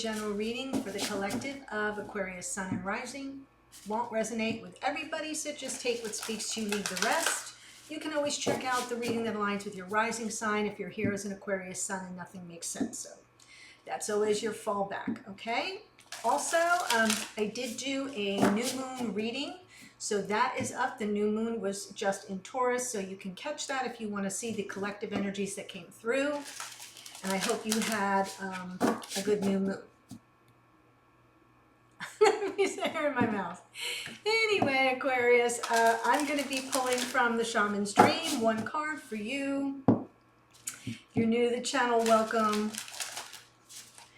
general reading for the collective of Aquarius Sun and Rising. Won't resonate with everybody, so just take what speaks to you, leave the rest. You can always check out the reading that aligns with your rising sign if you're here as an Aquarius Sun and nothing makes sense. So that's always your fallback, okay? Also, I did do a new moon reading, so that is up. The new moon was just in Taurus, so you can catch that if you want to see the collective energies that came through. And I hope you had a good new moon. Let me say her in my mouth. Anyway, Aquarius, I'm going to be pulling from the Shaman's Dream, one card for you. If you're new to the channel, welcome.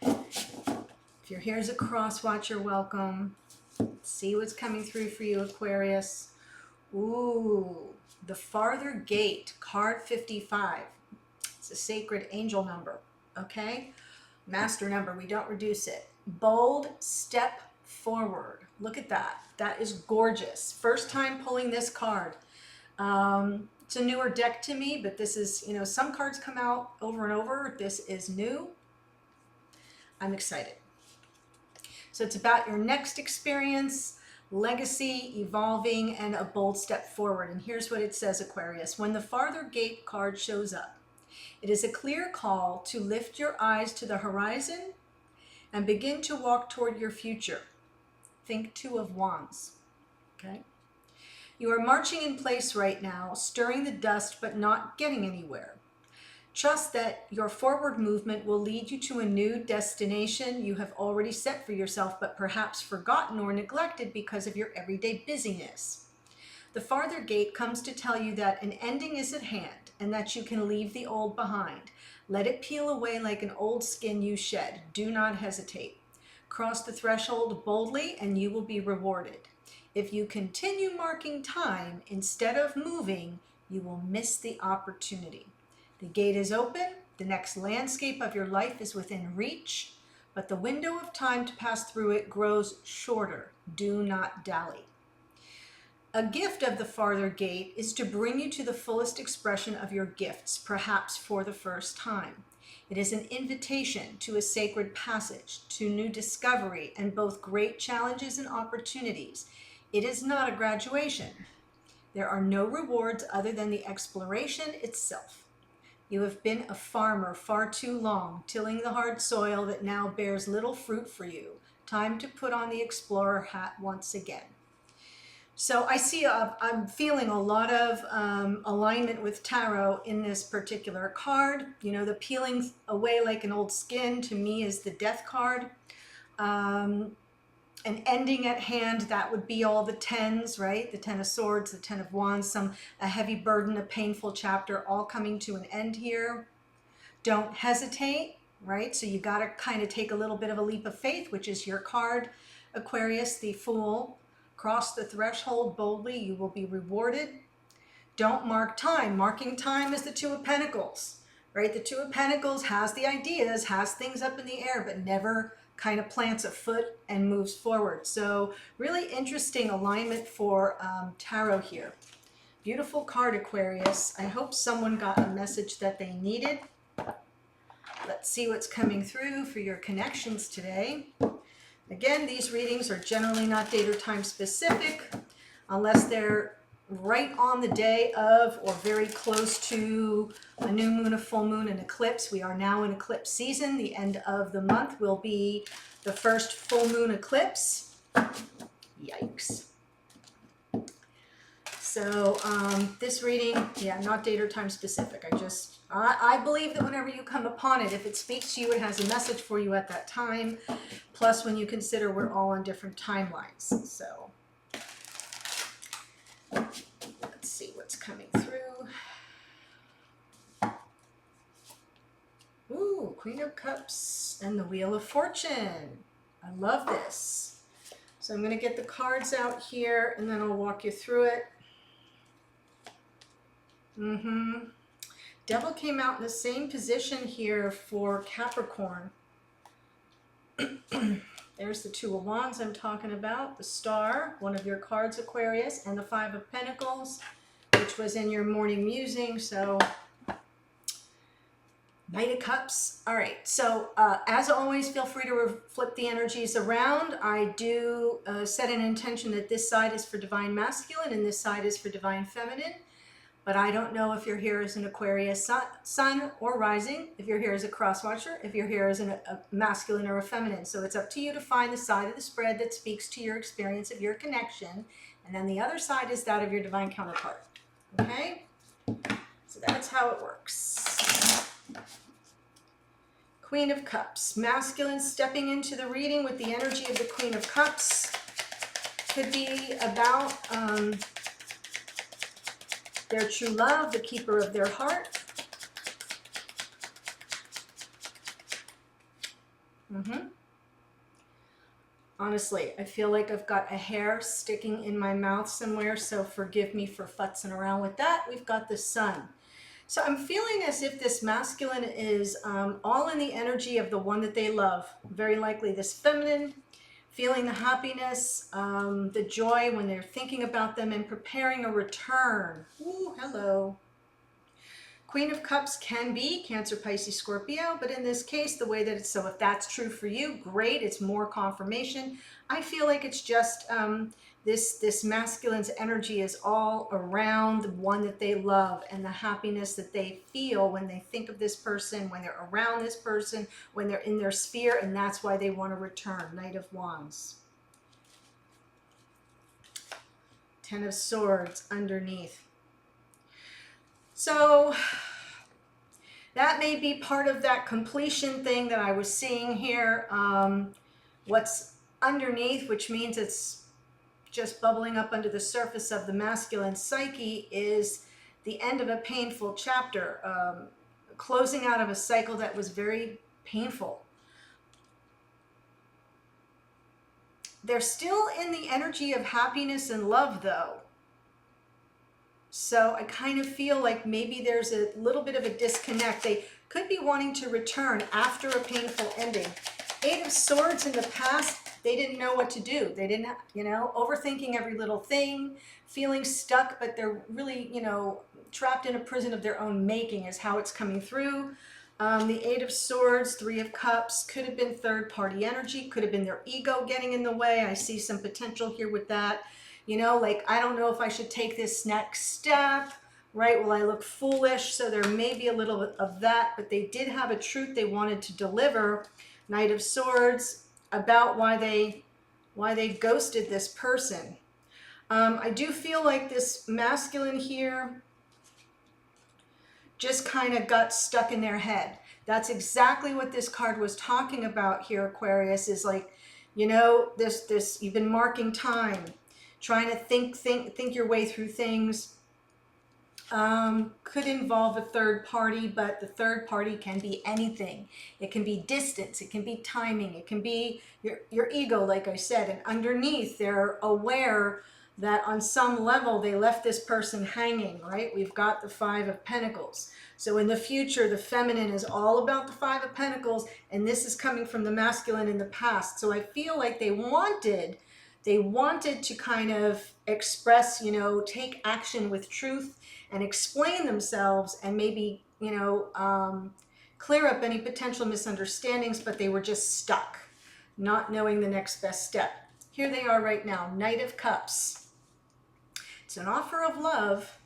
If you're here as a cross watcher, welcome. Let's see what's coming through for you, Aquarius. Ooh, the Farther Gate, card 55. It's a sacred angel number, okay? Master number, we don't reduce it. Bold step forward. Look at that. That is gorgeous. First time pulling this card. It's a newer deck to me, but this is, you know, some cards come out over and over. This is new. I'm excited. So it's about your next experience, legacy, evolving, and a bold step forward. And here's what it says, Aquarius. When the Farther Gate card shows up, it is a clear call to lift your eyes to the horizon and begin to walk toward your future. Think Two of Wands, okay? You are marching in place right now, stirring the dust, but not getting anywhere. Trust that your forward movement will lead you to a new destination you have already set for yourself, but perhaps forgotten or neglected because of your everyday busyness. The Farther Gate comes to tell you that an ending is at hand and that you can leave the old behind. Let it peel away like an old skin you shed. Do not hesitate. Cross the threshold boldly and you will be rewarded. If you continue marking time instead of moving, you will miss the opportunity. The gate is open, the next landscape of your life is within reach, but the window of time to pass through it grows shorter. Do not dally. A gift of the Farther Gate is to bring you to the fullest expression of your gifts, perhaps for the first time. It is an invitation to a sacred passage, to new discovery, and both great challenges and opportunities. It is not a graduation. There are no rewards other than the exploration itself. You have been a farmer far too long, tilling the hard soil that now bears little fruit for you. Time to put on the explorer hat once again. So I see, I'm feeling a lot of alignment with tarot in this particular card. You know, the peeling away like an old skin to me is the death card. An ending at hand, that would be all the tens, right? The Ten of Swords, the Ten of Wands, a heavy burden, a painful chapter, all coming to an end here. Don't hesitate, right? So you got to kind of take a little bit of a leap of faith, which is your card, Aquarius, the Fool. Cross the threshold boldly, you will be rewarded. Don't mark time. Marking time is the Two of Pentacles, right? The Two of Pentacles has the ideas, has things up in the air, but never kind of plants a foot and moves forward. So really interesting alignment for tarot here. Beautiful card, Aquarius. I hope someone got a message that they needed. Let's see what's coming through for your connections today. Again, these readings are generally not date or time specific unless they're right on the day of or very close to a new moon, a full moon, an eclipse. We are now in eclipse season. The end of the month will be the first full moon eclipse. Yikes. So this reading, yeah, not date or time specific. I believe that whenever you come upon it, if it speaks to you, it has a message for you at that time. Plus, when you consider we're all on different timelines. So let's see what's coming through. Ooh, Queen of Cups and the Wheel of Fortune. I love this. So I'm going to get the cards out here and then I'll walk you through it. Devil came out in the same position here for Capricorn. There's the Two of Wands I'm talking about, the Star, one of your cards, Aquarius, and the Five of Pentacles, which was in your morning musing. So Knight of Cups. All right, so as always, feel free to flip the energies around. I do set an intention that this side is for divine masculine and this side is for divine feminine. But I don't know if you're here as an Aquarius sun or rising, if you're here as a cross watcher, if you're here as a masculine or a feminine. So it's up to you to find the side of the spread that speaks to your experience of your connection. And then the other side is that of your divine counterpart. Okay? So that's how it works. Queen of Cups. Masculine stepping into the reading with the energy of the Queen of Cups. Could be about their true love, the keeper of their heart. Honestly, I feel like I've got a hair sticking in my mouth somewhere, so forgive me for futzing around with that. We've got the Sun. So I'm feeling as if this masculine is all in the energy of the one that they love. Very likely this feminine, feeling the happiness, the joy when they're thinking about them and preparing a return. Ooh, hello. Queen of Cups can be Cancer, Pisces, Scorpio, but in this case, the way that it's, so if that's true for you, great, it's more confirmation. I feel like it's just this masculine's energy is all around the one that they love and the happiness that they feel when they think of this person, when they're around this person, when they're in their sphere, and that's why they want to return. Knight of Wands. Ten of Swords underneath. So that may be part of that completion thing that I was seeing here. What's underneath, which means it's just bubbling up under the surface of the masculine psyche, is the end of a painful chapter, closing out of a cycle that was very painful. They're still in the energy of happiness and love, though. So I kind of feel like maybe there's a little bit of a disconnect. They could be wanting to return after a painful ending. Eight of Swords in the past, they didn't know what to do. They didn't, overthinking every little thing, feeling stuck, but they're really, trapped in a prison of their own making is how it's coming through. The Eight of Swords, Three of Cups, could have been third-party energy, could have been their ego getting in the way. I see some potential here with that. I don't know if I should take this next step, right? Will I look foolish? So there may be a little bit of that, but they did have a truth they wanted to deliver. Knight of Swords, about why they ghosted this person. I do feel like this masculine here just kind of got stuck in their head. That's exactly what this card was talking about here, Aquarius, is like, this you've been marking time, trying to think your way through things. Could involve a third party, but the third party can be anything. It can be distance, it can be timing, it can be your ego, like I said, and underneath they're aware that on some level they left this person hanging, right? We've got the Five of Pentacles. So in the future, the feminine is all about the Five of Pentacles, and this is coming from the masculine in the past. So I feel like they wanted to kind of express, take action with truth and explain themselves and maybe, clear up any potential misunderstandings, but they were just stuck, not knowing the next best step. Here they are right now, Knight of Cups. It's an offer of love.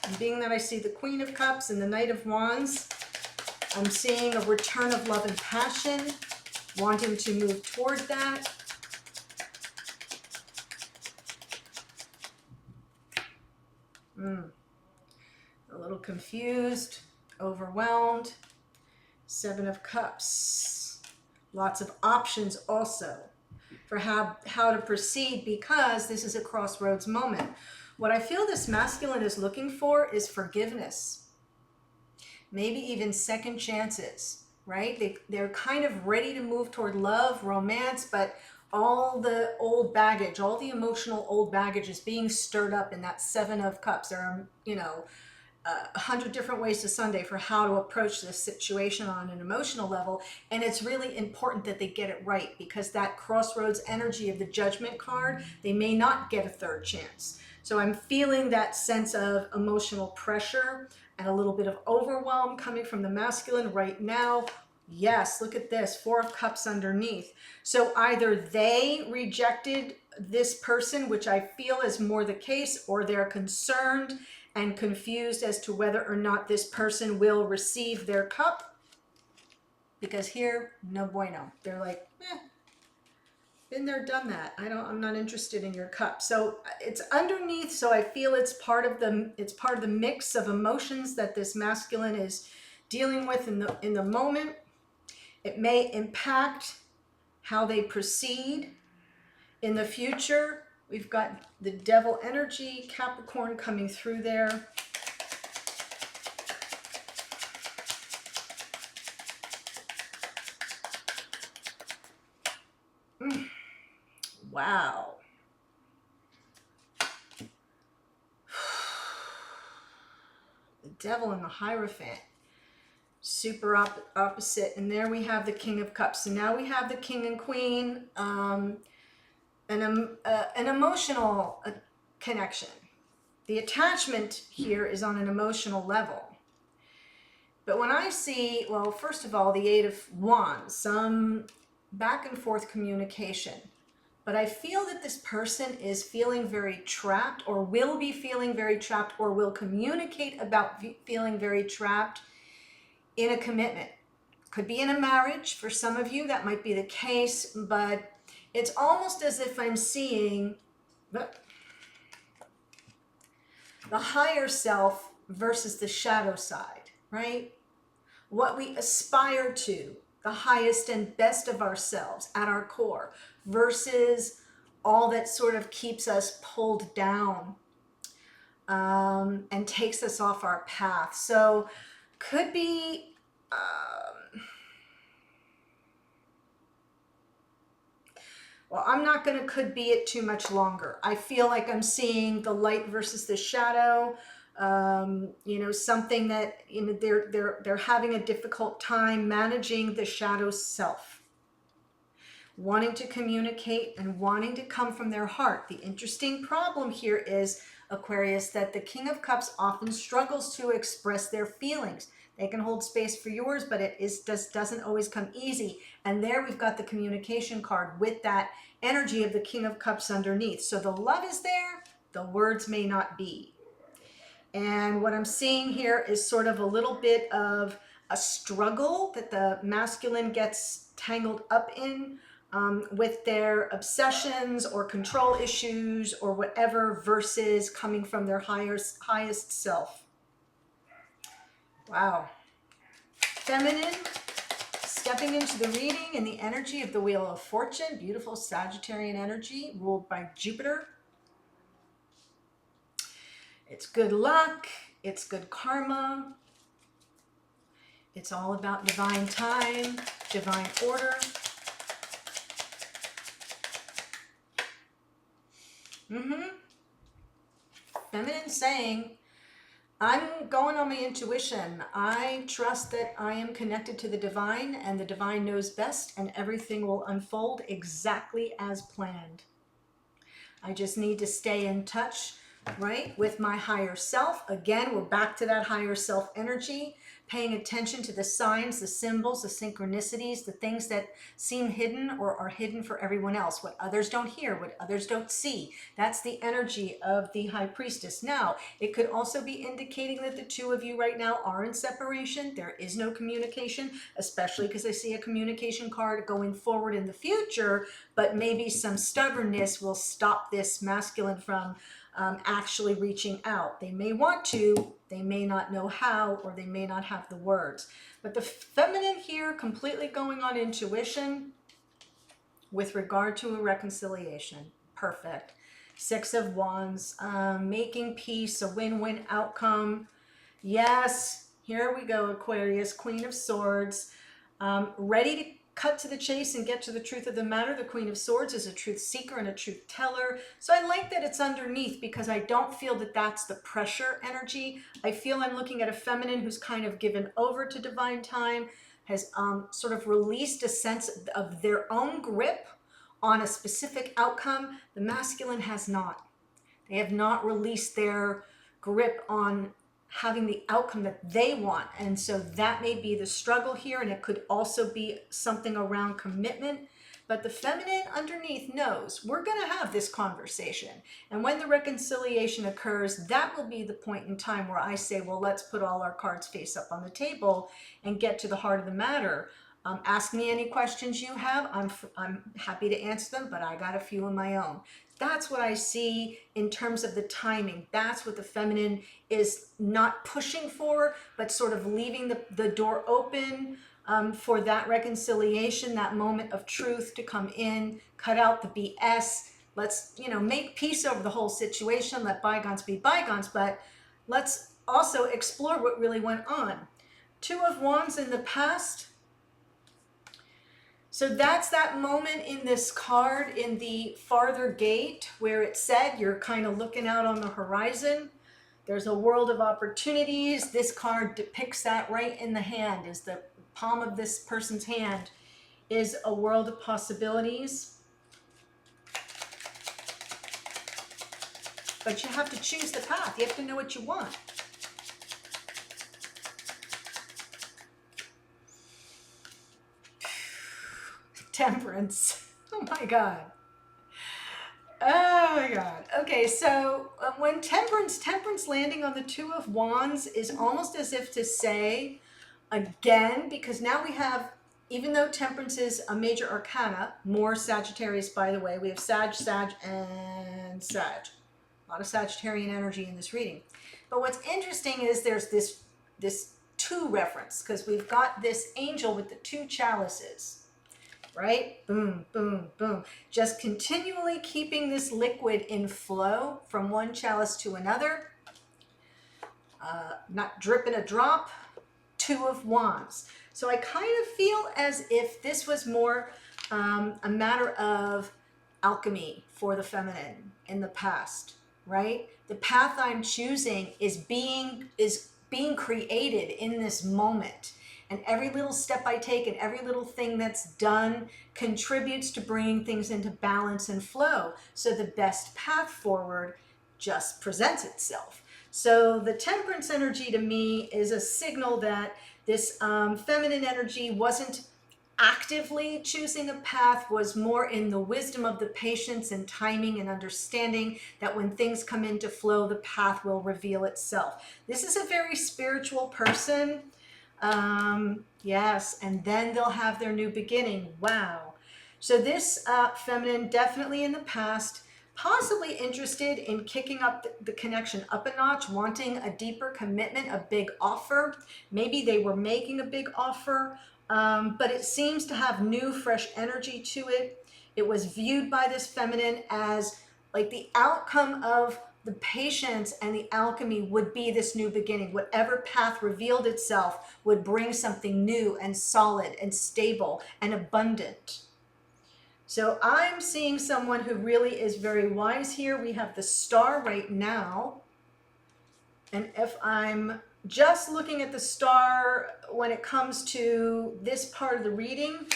And being that I see the Queen of Cups and the Knight of Wands, I'm seeing a return of love and passion, wanting to move toward that. A little confused, overwhelmed. Seven of Cups. Lots of options also for how to proceed, because this is a crossroads moment. What I feel this masculine is looking for is forgiveness. Maybe even second chances, right? They're kind of ready to move toward love, romance, but all the old baggage, all the emotional old baggage is being stirred up in that Seven of Cups. There are, 100 different ways to Sunday for how to approach this situation on an emotional level. And it's really important that they get it right, because that crossroads energy of the Judgment card, they may not get a third chance. So I'm feeling that sense of emotional pressure and a little bit of overwhelm coming from the masculine right now. Yes, look at this, Four of Cups underneath. So either they rejected this person, which I feel is more the case, or they're concerned and confused as to whether or not this person will receive their cup. Because here, no bueno. They're like, been there, done that. I'm not interested in your cup. So it's underneath, so I feel it's part of the mix of emotions that this masculine is dealing with in the moment. It may impact how they proceed in the future. We've got the devil energy, Capricorn coming through there. Wow. The devil and the Hierophant. Super opposite. And there we have the King of Cups. So now we have the King and Queen, an emotional connection. The attachment here is on an emotional level. But when I see, well, first of all, the Eight of Wands, some back and forth communication. But I feel that this person is feeling very trapped, or will be feeling very trapped, or will communicate about feeling very trapped in a commitment. Could be in a marriage. For some of you, that might be the case, but it's almost as if I'm seeing the higher self versus the shadow side, right? What we aspire to, the highest and best of ourselves at our core, versus all that sort of keeps us pulled down and takes us off our path. So could be well, I'm not going to could be it too much longer. I feel like I'm seeing the light versus the shadow. You know, something that, you know, they're having a difficult time managing the shadow self, wanting to communicate and wanting to come from their heart. The interesting problem here is, Aquarius, that the King of Cups often struggles to express their feelings. They can hold space for yours, but it doesn't always come easy. And there we've got the communication card with that energy of the King of Cups underneath. So the love is there, the words may not be. And what I'm seeing here is sort of a little bit of a struggle that the masculine gets tangled up in with their obsessions or control issues or whatever, versus coming from their highest self. Wow. Feminine, stepping into the reading in the energy of the Wheel of Fortune, beautiful Sagittarian energy ruled by Jupiter. It's good luck, it's good karma, it's all about divine time, divine order. Feminine saying, I'm going on my intuition. I trust that I am connected to the divine, and the divine knows best, and everything will unfold exactly as planned. I just need to stay in touch, right, with my higher self. Again, we're back to that higher self energy, paying attention to the signs, the symbols, the synchronicities, the things that seem hidden or are hidden for everyone else, what others don't hear, what others don't see. That's the energy of the High Priestess. Now, it could also be indicating that the two of you right now are in separation. There is no communication, especially because I see a communication card going forward in the future, but maybe some stubbornness will stop this masculine from actually reaching out. They may want to, they may not know how, or they may not have the words. But the feminine here completely going on intuition with regard to a reconciliation. Perfect. Six of Wands, making peace, a win-win outcome. Yes, here we go, Aquarius, Queen of Swords, ready to cut to the chase and get to the truth of the matter. The Queen of Swords is a truth seeker and a truth teller. So I like that it's underneath, because I don't feel that that's the pressure energy. I feel I'm looking at a feminine who's kind of given over to divine time, has sort of released a sense of their own grip on a specific outcome. The masculine has not. They have not released their grip on having the outcome that they want. And so that may be the struggle here, and it could also be something around commitment. But the feminine underneath knows we're going to have this conversation. And when the reconciliation occurs, that will be the point in time where I say, well, let's put all our cards face up on the table and get to the heart of the matter. Ask me any questions you have. I'm happy to answer them, but I got a few of my own. That's what I see in terms of the timing. That's what the feminine is not pushing for, but sort of leaving the door open for that reconciliation, that moment of truth to come in, cut out the BS. Let's, make peace over the whole situation, let bygones be bygones, but let's also explore what really went on. Two of Wands in the past. So that's that moment in this card in the farther gate where it said you're kind of looking out on the horizon. There's a world of opportunities. This card depicts that right in the hand, is the palm of this person's hand is a world of possibilities. But you have to choose the path. You have to know what you want. Temperance. Oh my God. Oh my God. Okay, so when temperance landing on the Two of Wands is almost as if to say, again, because now we have, even though temperance is a major arcana, more Sagittarius, by the way, we have Sag, and Sag. A lot of Sagittarian energy in this reading. But what's interesting is there's this two reference, because we've got this angel with the two chalices. Right? Boom, boom, boom. Just continually keeping this liquid in flow from one chalice to another. Not dripping a drop. Two of Wands. So I kind of feel as if this was more a matter of alchemy for the feminine in the past, right? The path I'm choosing is being created in this moment. And every little step I take and every little thing that's done contributes to bringing things into balance and flow. So the best path forward just presents itself. So the temperance energy to me is a signal that this feminine energy wasn't actively choosing a path, was more in the wisdom of the patience and timing and understanding that when things come into flow, the path will reveal itself. This is a very spiritual person. Yes, and then they'll have their new beginning. Wow. So this feminine definitely in the past, possibly interested in kicking up the connection up a notch, wanting a deeper commitment, a big offer. Maybe they were making a big offer, but it seems to have new, fresh energy to it. It was viewed by this feminine as like the outcome of the patience and the alchemy would be this new beginning. Whatever path revealed itself would bring something new and solid and stable and abundant. So I'm seeing someone who really is very wise here. We have the star right now. And if I'm just looking at the star when it comes to this part of the reading,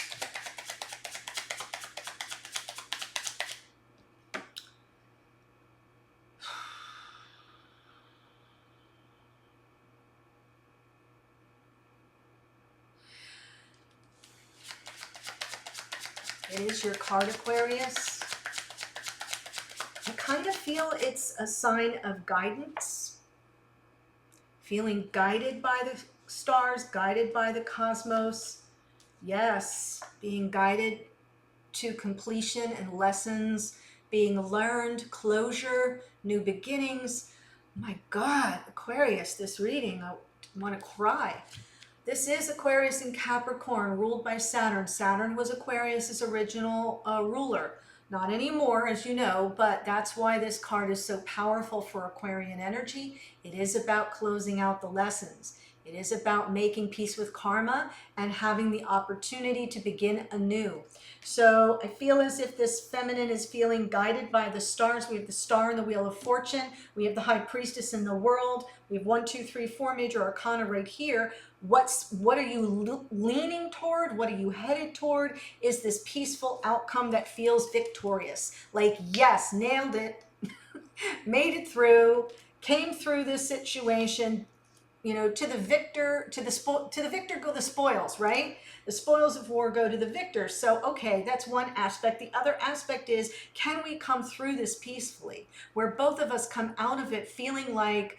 it is your card, Aquarius. I kind of feel it's a sign of guidance. Feeling guided by the stars, guided by the cosmos. Yes, being guided to completion and lessons being learned, closure, new beginnings. My God, Aquarius, this reading, I want to cry. This is Aquarius in Capricorn, ruled by Saturn. Saturn was Aquarius's original ruler. Not anymore, as you know, but that's why this card is so powerful for Aquarian energy. It is about closing out the lessons. It is about making peace with karma and having the opportunity to begin anew. So I feel as if this feminine is feeling guided by the stars. We have the star in the Wheel of Fortune. We have the High Priestess in the world. We have 1, 2, 3, 4 major arcana right here. What are you leaning toward? What are you headed toward? Is this peaceful outcome that feels victorious? Like, yes, nailed it, made it through, came through this situation, you know, to the victor, to the victor go the spoils, right? The spoils of war go to the victor. So, okay, that's one aspect. The other aspect is, can we come through this peacefully, where both of us come out of it feeling like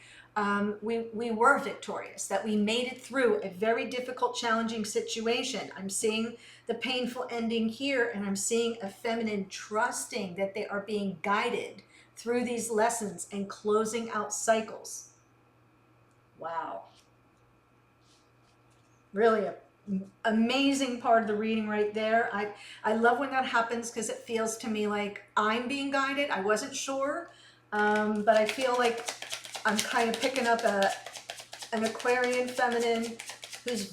we were victorious, that we made it through a very difficult, challenging situation. I'm seeing the painful ending here, and I'm seeing a feminine trusting that they are being guided through these lessons and closing out cycles. Wow. Really amazing part of the reading right there. I love when that happens because it feels to me like I'm being guided. I wasn't sure, but I feel like I'm kind of picking up an Aquarian feminine who's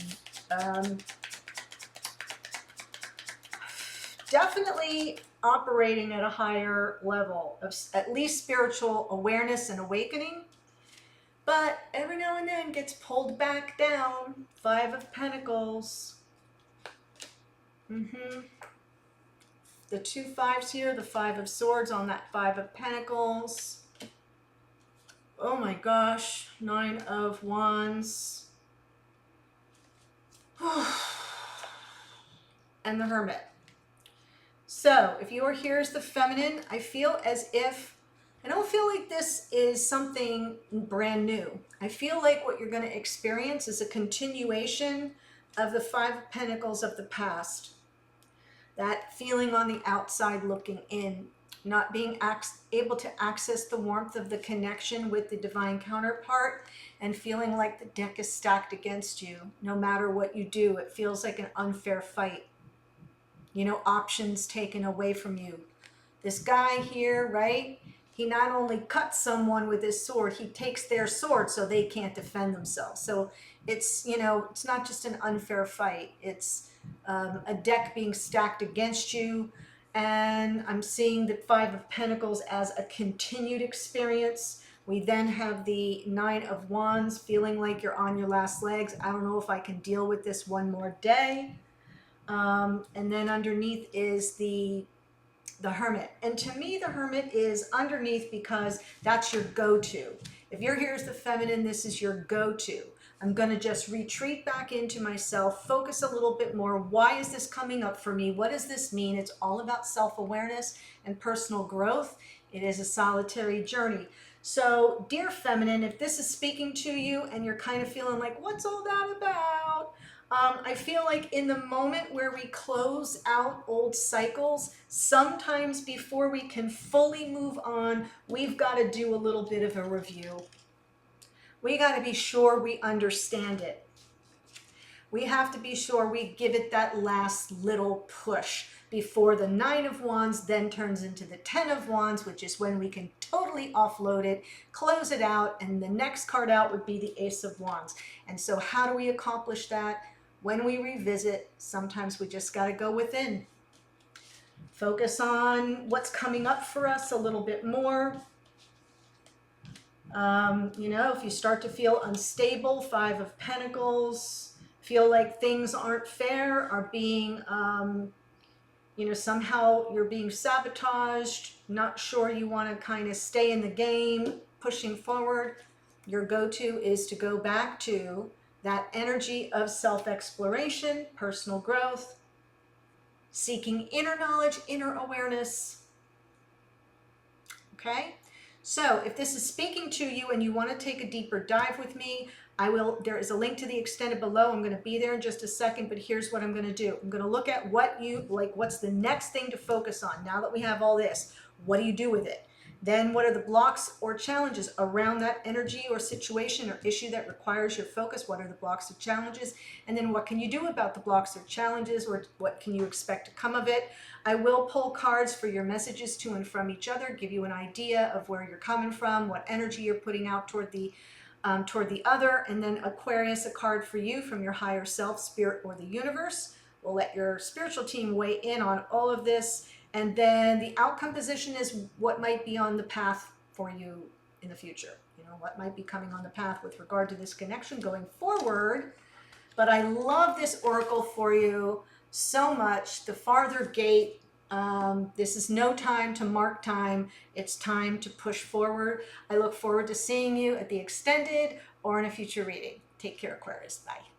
definitely operating at a higher level of at least spiritual awareness and awakening, but every now and then gets pulled back down. Five of Pentacles. The two fives here, the Five of Swords on that Five of Pentacles. Oh my gosh, Nine of Wands. And the Hermit. So if you are here as the feminine, I feel as if, I don't feel like this is something brand new. I feel like what you're going to experience is a continuation of the Five of Pentacles of the past. That feeling on the outside looking in, not being able to access the warmth of the connection with the divine counterpart, and feeling like the deck is stacked against you. No matter what you do, it feels like an unfair fight. You know, options taken away from you. This guy here, right? He not only cuts someone with his sword, he takes their sword so they can't defend themselves. So it's, you know, it's not just an unfair fight. It's a deck being stacked against you. And I'm seeing the Five of Pentacles as a continued experience. We then have the Nine of Wands, feeling like you're on your last legs. I don't know if I can deal with this one more day. And then underneath is the Hermit. And to me, the Hermit is underneath because that's your go-to. If you're here as the feminine, this is your go-to. I'm going to just retreat back into myself, focus a little bit more. Why is this coming up for me? What does this mean? It's all about self-awareness and personal growth. It is a solitary journey. So, dear feminine, if this is speaking to you and you're kind of feeling like, what's all that about? I feel like in the moment where we close out old cycles, sometimes before we can fully move on, we've got to do a little bit of a review. We got to be sure we understand it. We have to be sure we give it that last little push before the Nine of Wands then turns into the Ten of Wands, which is when we can totally offload it, close it out, and the next card out would be the Ace of Wands. And so how do we accomplish that? When we revisit, sometimes we just got to go within. Focus on what's coming up for us a little bit more. You know, if you start to feel unstable, Five of Pentacles, feel like things aren't fair, are being, you know, somehow you're being sabotaged, not sure you want to kind of stay in the game, pushing forward, your go-to is to go back to that energy of self-exploration, personal growth, seeking inner knowledge, inner awareness. Okay? So if this is speaking to you and you want to take a deeper dive with me, there is a link to the extended below. I'm going to be there in just a second, but here's what I'm going to do. I'm going to look at what's the next thing to focus on now that we have all this. What do you do with it? Then what are the blocks or challenges around that energy or situation or issue that requires your focus? What are the blocks or challenges? And then what can you do about the blocks or challenges, or what can you expect to come of it? I will pull cards for your messages to and from each other, give you an idea of where you're coming from, what energy you're putting out toward the other, and then Aquarius, a card for you from your higher self, spirit, or the universe. We'll let your spiritual team weigh in on all of this. And then the outcome position is what might be on the path for you in the future. You know, what might be coming on the path with regard to this connection going forward. But I love this oracle for you so much. The farther gate, This is no time to mark time. It's time to push forward. I look forward to seeing you at the extended or in a future reading. Take care, Aquarius. Bye.